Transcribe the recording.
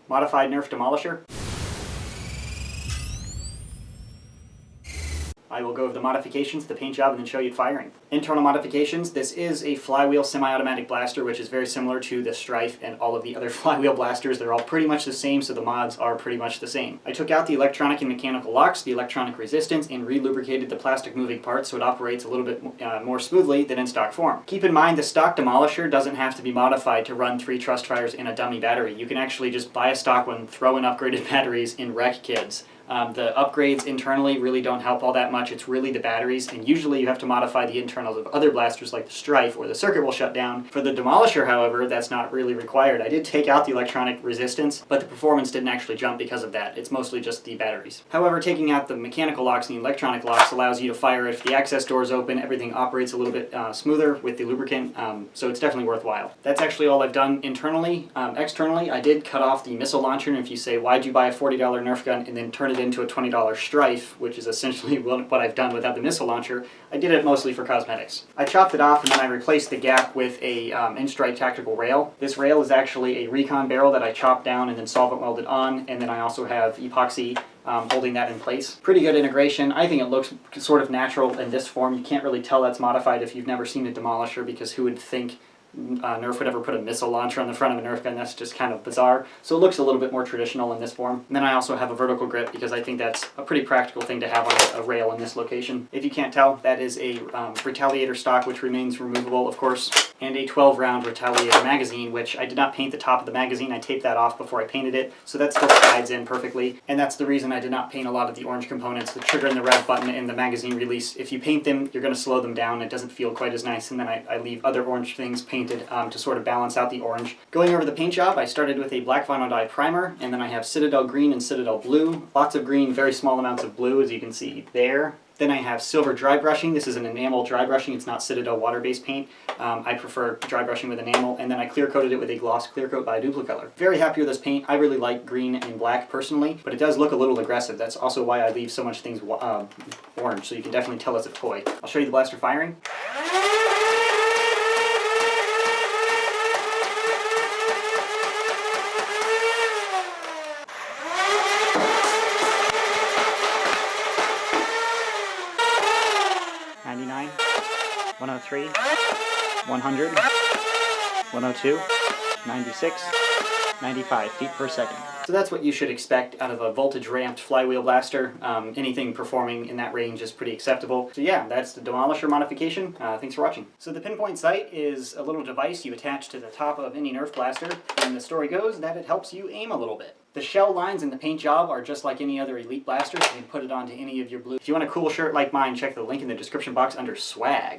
Modified Nerf Demolisher. I will go over the modifications, the paint job, and then show you firing. Internal modifications. This is a flywheel semi-automatic blaster, which is very similar to the Strife and all of the other flywheel blasters. They're all pretty much the same, so the mods are pretty much the same. I took out the electronic and mechanical locks, the electronic resistance, and re-lubricated the plastic moving parts so it operates a little bit more smoothly than in stock form. Keep in mind the stock Demolisher doesn't have to be modified to run 3 trust fires in a dummy battery. You can actually just buy a stock one, throw in upgraded batteries, and wreck kids. The upgrades internally really don't help all that much. It's really the batteries, and usually you have to modify the internals of other blasters like the Strife or the circuit will shut down. For the Demolisher, however, that's not really required. I did take out the electronic resistance, but the performance didn't actually jump because of that. It's mostly just the batteries. However, taking out the mechanical locks and the electronic locks allows you to fire if the access door is open. Everything operates a little bit smoother with the lubricant, so it's definitely worthwhile. That's actually all I've done internally. Externally, I did cut off the missile launcher, and if you say, why'd you buy a $40 Nerf gun and then turn it into a $20 Strife, which is essentially what I've done without the missile launcher, I did it mostly for cosmetics. I chopped it off and then I replaced the gap with a Instrike tactical rail. This rail is actually a recon barrel that I chopped down and then solvent welded on, and then I also have epoxy holding that in place. Pretty good integration. I think it looks sort of natural in this form. You can't really tell that's modified if you've never seen a Demolisher, because who would think Nerf would ever put a missile launcher on the front of a Nerf gun? That's just kind of bizarre. So it looks a little bit more traditional in this form. And then I also have a vertical grip because I think that's a pretty practical thing to have on a rail in this location. If you can't tell, that is a Retaliator stock, which remains removable, of course, and a 12-round Retaliator magazine, which I did not paint the top of the magazine. I taped that off before I painted it, so that still slides in perfectly. And that's the reason I did not paint a lot of the orange components, the trigger and the rev button and the magazine release. If you paint them, you're going to slow them down. It doesn't feel quite as nice, and then I leave other orange things painted to sort of balance out the orange. Going over the paint job, I started with a black vinyl dye primer, and then I have Citadel green and Citadel blue. Lots of green, very small amounts of blue, as you can see there. Then I have silver dry brushing. This is an enamel dry brushing. It's not Citadel water-based paint. I prefer dry brushing with enamel, and then I clear coated it with a gloss clear coat by Duplicolor. Very happy with this paint. I really like green and black personally, but it does look a little aggressive. That's also why I leave so much things orange, so you can definitely tell it's a toy. I'll show you the blaster firing. '99, 103, 100, 102, 96, 95 feet per second. So that's what you should expect out of a voltage ramped flywheel blaster. Anything performing in that range is pretty acceptable. So yeah, that's the Demolisher modification. Thanks for watching. So the pinpoint sight is a little device you attach to the top of any Nerf blaster, and the story goes that it helps you aim a little bit. The shell lines in the paint job are just like any other Elite blaster, so you can put it onto any of your blue. If you want a cool shirt like mine, check the link in the description box under swag.